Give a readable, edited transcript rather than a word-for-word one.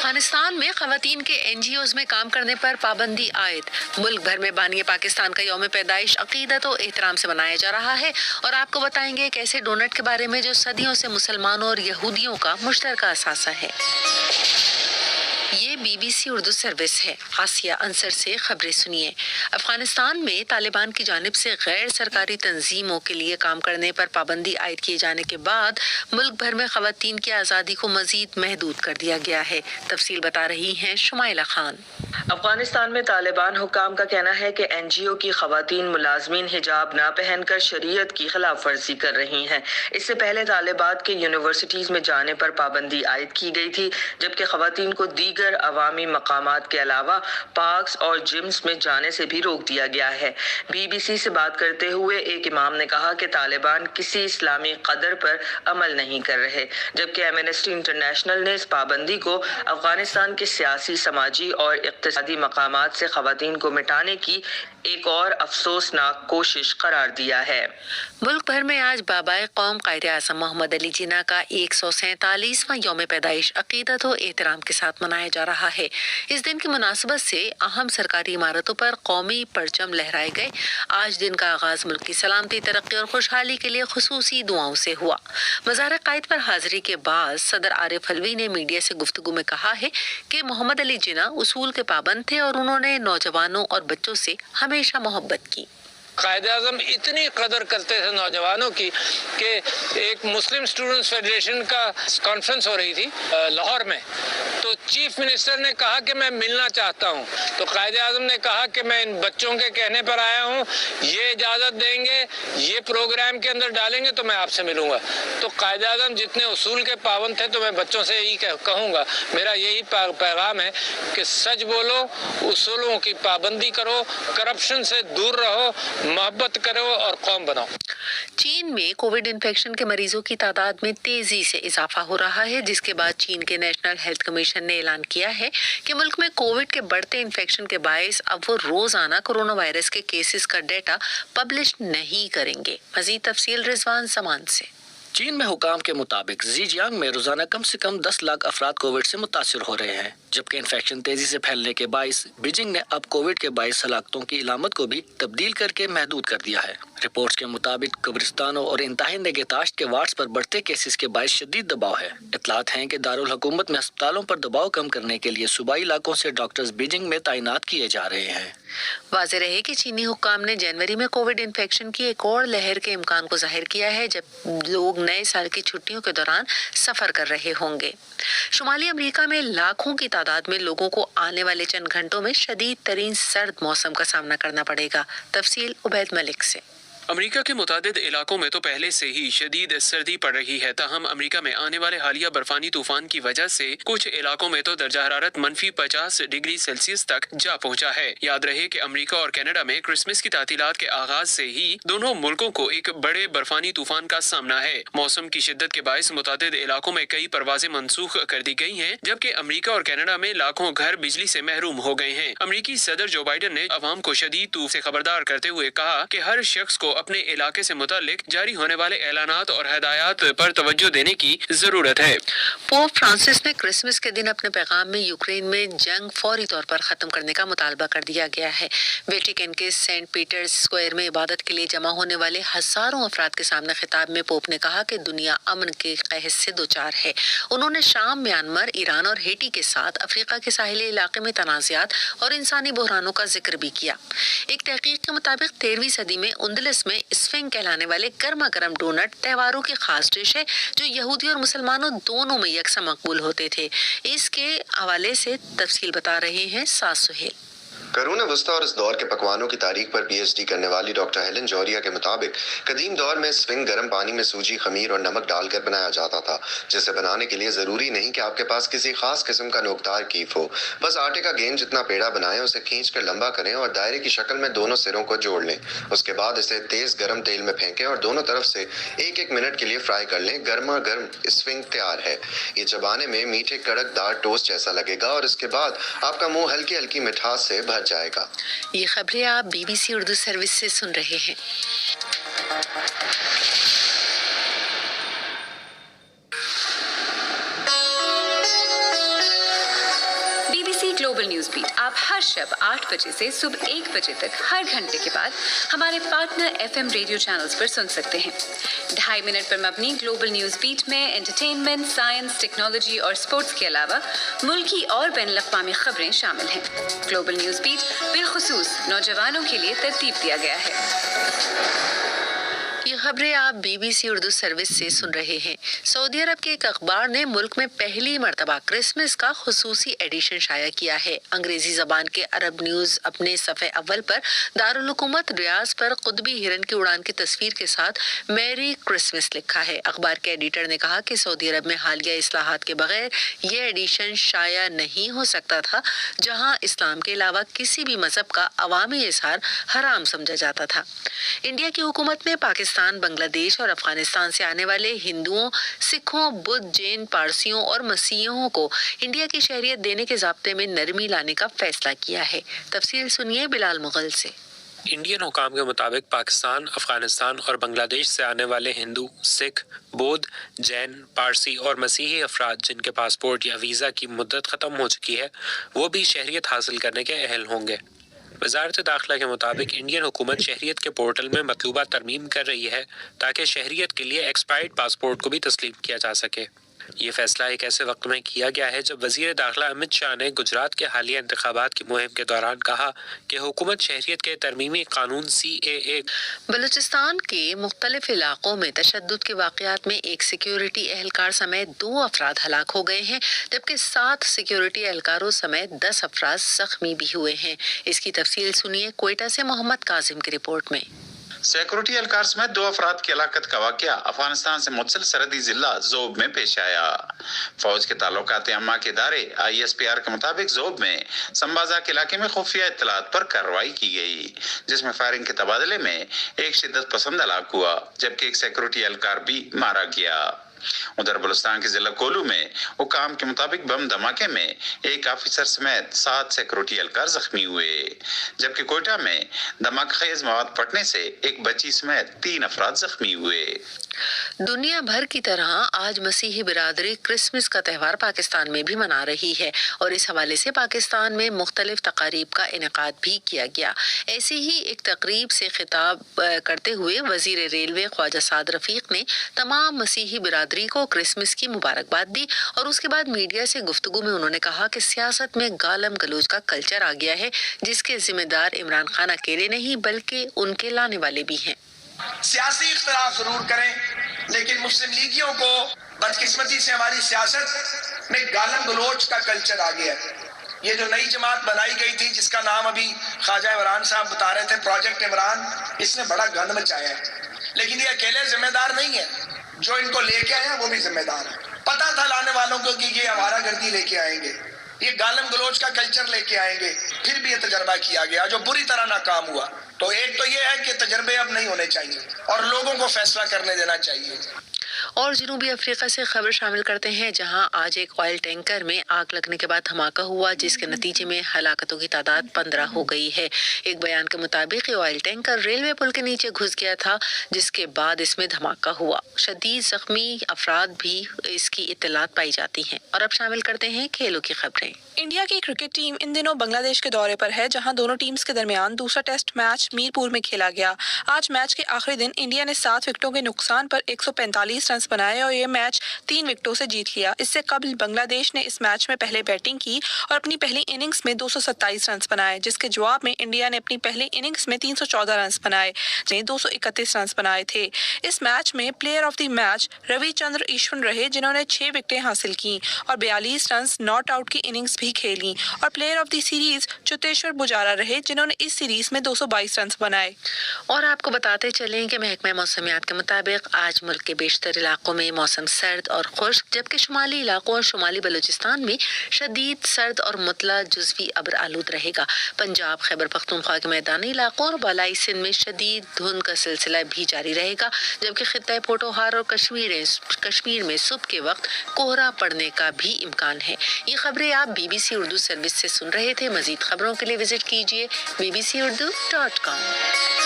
افغانستان میں خواتین کے این جی اوز میں کام کرنے پر پابندی عائد۔ ملک بھر میں بانی پاکستان کا یوم پیدائش عقیدت و احترام سے منایا جا رہا ہے، اور آپ کو بتائیں گے ایک ایسے ڈونٹ کے بارے میں جو صدیوں سے مسلمانوں اور یہودیوں کا مشترکہ اثاثہ ہے۔ یہ B B C Urdu service ہے۔ آسیہ انصر سے خبریں سنیے۔ افغانستان میں طالبان کی جانب سے غیر سرکاری تنظیموں کے لیے کام کرنے پر پابندی عائد کیے جانے کے بعد ملک بھر میں خواتین کی آزادی کو مزید محدود کر دیا گیا ہے۔ تفصیل بتا رہی ہیں شمائلہ خان۔ افغانستان میں طالبان حکام کا کہنا ہے کہ این جی او کی خواتین ملازمین حجاب نہ پہن کر شریعت کی خلاف ورزی کر رہی ہیں۔ اس سے پہلے طالبات کے یونیورسٹیز میں جانے پر پابندی عائد کی گئی تھی، جبکہ خواتین کو دیگر عوامی مقامات کے علاوہ پارکس اور جمز میں جانے سے بھی روک دیا گیا ہے۔ بی بی سی سے بات کرتے ہوئے ایک امام نے کہا کہ طالبان کسی اسلامی قدر پر عمل نہیں کر رہے، جبکہ ایمنسٹی انٹرنیشنل نے اس پابندی کو افغانستان کے سیاسی، سماجی اور اقتصادی مقامات سے خواتین کو مٹانے کی ایک اور افسوسناک کوشش قرار دیا ہے۔ ملک بھر میں آج بابائے قوم قائد اعظم محمد علی جناح کا 147واں یوم پیدائش عقیدت و احترام کے ساتھ منایا جا رہا ہے۔ اس دن کی مناسبت سے اہم سرکاری عمارتوں پر قومی پرچم لہرائے گئے۔ آج دن کا آغاز ملک کی سلامتی، ترقی اور خوشحالی کے لیے خصوصی دعاؤں سے ہوا۔ مزار قائد پر حاضری کے بعد صدر عارف علوی نے میڈیا سے گفتگو میں کہا ہے کہ محمد علی جناح اصول کے پابند تھے اور انہوں نے نوجوانوں اور بچوں سے ہمیشہ محبت کی۔ قائد اعظم اتنی قدر کرتے تھے نوجوانوں کی کہ ایک مسلم اسٹوڈنٹس فیڈریشن کا کانفرنس ہو رہی تھی لاہور میں، تو چیف منسٹر نے کہا کہ میں ملنا چاہتا ہوں، تو قائد اعظم نے کہا کہ میں ان بچوں کے کہنے پر آیا ہوں، یہ اجازت دیں گے، یہ پروگرام کے اندر ڈالیں گے تو میں آپ سے ملوں گا۔ تو قائد اعظم جتنے اصول کے پابند تھے، تو میں بچوں سے یہی کہوں گا، میرا یہی پیغام ہے کہ سچ بولو، اصولوں کی پابندی کرو، کرپشن سے دور رہو، محبت کرو اور قوم بناؤ۔ چین میں کووڈ انفیکشن کے مریضوں کی تعداد میں تیزی سے اضافہ ہو رہا ہے، جس کے بعد چین کے نیشنل ہیلتھ کمیشن نے اعلان کیا ہے کہ ملک میں کووڈ کے بڑھتے انفیکشن کے باعث اب وہ روزانہ کورونا وائرس کے کیسز کا ڈیٹا پبلش نہیں کریں گے۔ مزید تفصیل رضوان سامان سے۔ چین میں حکام کے مطابق زیجیانگ میں روزانہ کم سے کم 10 لاکھ افراد کووڈ سے متاثر ہو رہے ہیں، جبکہ انفیکشن تیزی سے پھیلنے کے باعث بیجنگ نے اب کووڈ کے باعث ہلاکتوں کی علامت کو بھی تبدیل کر کے محدود کر دیا ہے۔ رپورٹس کے مطابق قبرستانوں اور انتہائی نگہداشت کے وارڈز پر بڑھتے کیسز کے باعث شدید دباؤ ہے۔ اطلاعات ہیں کہ دارالحکومت میں ہسپتالوں پر دباؤ کم کرنے کے لیے صوبائی علاقوں سے ڈاکٹرز بیجنگ میں تعینات کیے جا رہے ہیں۔ واضح رہے کہ چینی حکام نے جنوری میں کووڈ انفیکشن کی ایک اور لہر کے امکان کو ظاہر کیا ہے، جب لوگ نئے سال کی چھٹیوں کے دوران سفر کر رہے ہوں گے۔ شمالی امریکہ میں لاکھوں کی تعداد میں لوگوں کو آنے والے چند گھنٹوں میں شدید ترین سرد موسم کا سامنا کرنا پڑے گا۔ تفصیل عبید ملک سے۔ امریکہ کے متعدد علاقوں میں تو پہلے سے ہی شدید سردی پڑ رہی ہے، تاہم امریکہ میں آنے والے حالیہ برفانی طوفان کی وجہ سے کچھ علاقوں میں تو درجہ حرارت -50 ڈگری سیلسیس تک جا پہنچا ہے۔ یاد رہے کہ امریکہ اور کینیڈا میں کرسمس کی تعطیلات کے آغاز سے ہی دونوں ملکوں کو ایک بڑے برفانی طوفان کا سامنا ہے۔ موسم کی شدت کے باعث متعدد علاقوں میں کئی پروازیں منسوخ کر دی گئی ہیں، جبکہ امریکہ اور کینیڈا میں لاکھوں گھر بجلی سے محروم ہو گئے ہیں۔ امریکی صدر جو بائیڈن نے عوام کو شدید طوفان سے خبردار کرتے ہوئے کہا کہ ہر شخص کو اپنے علاقے سے متعلق جاری ہونے والے اعلانات اور ہدایات پر توجہ دینے کی ضرورت ہے۔ پوپ فرانسس نے کرسمس کے دن اپنے پیغام میں یوکرین میں جنگ فوری طور پر ختم کرنے کا مطالبہ کر دیا گیا ہے۔ ویٹیکن کے سینٹ پیٹرز اسکوائر میں عبادت کے لیے جمع ہونے والے ہزاروں افراد کے سامنے خطاب میں پوپ نے کہا کہ دنیا امن کے قحط سے دوچار ہے۔ انہوں نے شام، میانمار، ایران اور ہیٹی کے ساتھ افریقہ کے ساحلی علاقے میں تنازعات اور انسانی بحرانوں کا ذکر بھی کیا۔ ایک تحقیق کے مطابق 13ویں صدی میں اندلس میں اسفنگ کہلانے والے گرما گرم ڈونٹ تہواروں کی خاص ڈش ہے، جو یہودی اور مسلمانوں دونوں میں یکساں مقبول ہوتے تھے۔ اس کے حوالے سے تفصیل بتا رہے ہیں ساز سہیل۔ قرون وسطیٰ اور اس دور کے پکوانوں کی تاریخ پر پی ایچ ڈی کرنے والی ڈاکٹر ہیلن جوریا کے مطابق قدیم دور میں اسفنگ گرم پانی میں سوجی، خمیر اور نمک ڈال کر بنایا جاتا تھا، جسے بنانے کے لیے ضروری نہیں کہ آپ کے پاس کسی خاص قسم کا نوکدار کیف ہو۔ بس آٹے کا گیند جتنا پیڑا بنائیں، اسے کھینچ کر لمبا کریں اور دائرے کی شکل میں دونوں سروں کو جوڑ لیں۔ اس کے بعد اسے تیز گرم تیل میں پھینکیں اور دونوں طرف سے 1-1 منٹ کے لیے فرائی کر لیں۔ گرما گرم اسفنگ تیار ہے۔ یہ چبانے میں میٹھے کڑک دار ٹوسٹ جیسا لگے گا اور اس کے بعد آپ کا منہ ہلکی ہلکی مٹھاس سے بھر جائے گا۔ یہ خبریں آپ B B C Urdu service سے سن رہے ہیں۔ BBC گلوبل نیوز بیٹ آپ ہر شب 8 بجے سے صبح 1 بجے تک ہر گھنٹے کے بعد ہمارے پارٹنر FM ریڈیو چینلز پر سن سکتے ہیں. 2.5 منٹ پر مبنی گلوبل نیوز بیٹ میں انٹرٹینمنٹ، سائنس، ٹیکنالوجی اور سپورٹس کے علاوہ ملکی اور بین الاقوامی خبریں شامل ہیں. گلوبل نیوز بیٹ بالخصوص نوجوانوں کے لیے ترتیب دیا گیا ہے. یہ خبریں آپ BBC اردو سروس سے سن رہے ہیں. سعودی عرب کے ایک اخبار نے ملک میں پہلی مرتبہ کرسمس کا خصوصی ایڈیشن شائع کیا ہے. انگریزی زبان کے عرب نیوز اپنے صفحے اول پر دارالحکومت ریاض پر قطبی ہرن کی اڑان کی تصویر کے ساتھ میری کرسمس لکھا ہے. اخبار کے ایڈیٹر نے کہا کہ سعودی عرب میں حالیہ اصلاحات کے بغیر یہ ایڈیشن شائع نہیں ہو سکتا تھا، جہاں اسلام کے علاوہ کسی بھی مذہب کا عوامی اظہار حرام سمجھا جاتا تھا. انڈیا کی حکومت نے پاکستان، بنگلہ دیش اور افغانستان سے آنے والے ہندوؤں، سکھوں، بدھ، جین، پارسیوں اور مسیحیوں کو انڈیا کی شہریت دینے کے ضابطے میں نرمی لانے کا فیصلہ کیا ہے. تفصیل سنیے بلال مغل سے. انڈین حکام کے مطابق پاکستان، افغانستان اور بنگلہ دیش سے آنے والے ہندو، سکھ، بودھ، جین، پارسی اور مسیحی افراد جن کے پاسپورٹ یا ویزا کی مدت ختم ہو چکی ہے وہ بھی شہریت حاصل کرنے کے اہل ہوں گے. وزارت داخلہ کے مطابق انڈین حکومت شہریت کے پورٹل میں مطلوبہ ترمیم کر رہی ہے تاکہ شہریت کے لیے ایکسپائرڈ پاسپورٹ کو بھی تسلیم کیا جا سکے. یہ فیصلہ ایک ایسے وقت میں کیا گیا ہے جب وزیر داخلہ امت شاہ نے گجرات کے حالیہ انتخابات کی مہم کے دوران کہا کہ حکومت شہریت کے ترمیمی قانون CAA. بلوچستان کے مختلف علاقوں میں تشدد کے واقعات میں ایک سیکیورٹی اہلکار سمیت 2 افراد ہلاک ہو گئے ہیں، جبکہ 7 سیکیورٹی اہلکاروں سمیت 10 افراد زخمی بھی ہوئے ہیں. اس کی تفصیل سنیے کوئٹہ سے محمد کاظم کی رپورٹ میں. سیکورٹی اہلکار سمیت 2 افراد کی ہلاکت کا واقعہ افغانستان سے متصل سرحدی ضلع زوب میں پیش آیا. فوج کے تعلقات عامہ کے ادارے ISPR کے مطابق زوب میں سمبازاک علاقے میں خفیہ اطلاعات پر کارروائی کی گئی، جس میں فائرنگ کے تبادلے میں ایک شدت پسند ہلاک ہوا جبکہ ایک سیکورٹی اہلکار بھی مارا گیا. ادھر بلوچستان کے ضلع کولو میں حکام کے مطابق بم دھماکے میں ایک آفیسر سمیت 7 سیکورٹی اہلکار زخمی ہوئے، جبکہ کوئٹہ میں دھماکہ خیز مواد پھٹنے سے ایک بچی سمیت 3 افراد زخمی ہوئے. دنیا بھر کی طرح آج مسیحی برادری کرسمس کا تہوار پاکستان میں بھی منا رہی ہے اور اس حوالے سے پاکستان میں مختلف تقاریب کا انعقاد بھی کیا گیا. ایسی ہی ایک تقریب سے خطاب کرتے ہوئے وزیر ریلوے خواجہ سعد رفیق نے تمام مسیحی برادری کو کرسمس کی مبارکباد دی اور اس کے بعد میڈیا سے گفتگو میں انہوں نے کہا کہ سیاست میں گالم گلوچ کا کلچر آ گیا ہے جس کے ذمہ دار عمران خان اکیلے نہیں بلکہ ان کے لانے والے بھی ہیں. سیاسی اختلاف ضرور کریں لیکن مسلم لیگیوں کو بدقسمتی سے ہماری سیاست میں گالم گلوچ کا کلچر آ گیا ہے. یہ جو نئی جماعت بنائی گئی تھی جس کا نام ابھی خواجہ عمران صاحب بتا رہے تھے، پروجیکٹ عمران، اس نے بڑا گند مچایا ہے. لیکن یہ اکیلے ذمہ دار نہیں ہے، جو ان کو لے کے آیا وہ بھی ذمہ دار ہے. پتہ تھا لانے والوں کو کہ یہ ہمارا گردی لے کے آئیں گے، یہ گالم گلوچ کا کلچر لے کے آئیں گے، پھر بھی یہ تجربہ کیا گیا جو بری طرح ناکام ہوا. تو ایک تو یہ ہے کہ تجربے اب نہیں ہونے چاہیے اور لوگوں کو فیصلہ کرنے دینا چاہیے. اور جنوبی افریقہ سے خبر شامل کرتے ہیں جہاں آج ایک آئل ٹینکر میں آگ لگنے کے بعد دھماکہ ہوا جس کے نتیجے میں ہلاکتوں کی تعداد 15 ہو گئی ہے. ایک بیان کے مطابق یہ آئل ٹینکر ریلوے پل کے نیچے گھس گیا تھا جس کے بعد اس میں دھماکہ ہوا. شدید زخمی افراد بھی اس کی اطلاعات پائی جاتی ہیں. اور اب شامل کرتے ہیں کھیلوں کی خبریں. انڈیا کی کرکٹ ٹیم ان دنوں بنگلہ دیش کے دورے پر ہے جہاں دونوں ٹیمز کے درمیان دوسرا ٹیسٹ میچ میرپور میں کھیلا گیا. آج میچ کے آخری دن انڈیا نے 7 وکٹوں کے نقصان پر 145 رنز بنائے اور یہ میچ 3 وکٹوں سے جیت لیا. اس سے قبل بنگلہ دیش نے اس میچ میں پہلے بیٹنگ کی اور اپنی پہلی اننگز میں 227 رنز بنائے، جس کے جواب میں انڈیا نے اپنی پہلی اننگز میں 314 رنز بنائے جنہیں 231 رنز بنائے تھے. اس میچ میں پلیئر آف دی میچ روی چندر ایشون رہے جنہوں نے 6 وکٹیں حاصل کی اور 42 رنز ناٹ آؤٹ کی اننگز بھی کھیلی، اور player of the series Cheteshwar Pujara رہے جنہوں نے اس سیریز میں 222 رنز بنائے. اور آپ کو بتاتے چلیں کہ محکمہ موسمیات کے مطابق آج ملک کے بیشتر علاقوں میں موسم سرد اور خشک، جبکہ شمالی علاقوں اور شمالی بلوچستان میں شدید سرد اور مطلع جزوی ابر آلود رہے گا. پنجاب، خیبر پختونخوا کے میدانی علاقوں اور بالائی سندھ میں شدید دھند کا سلسلہ بھی جاری رہے گا، جبکہ خطہ پوٹوہار اور کشمیر میں صبح کے وقت کوہرا پڑنے کا بھی امکان ہے. یہ خبریں آپ BBC اردو سروس سے سن رہے تھے. مزید خبروں کے لیے وزٹ کیجیے bbcurdu.com.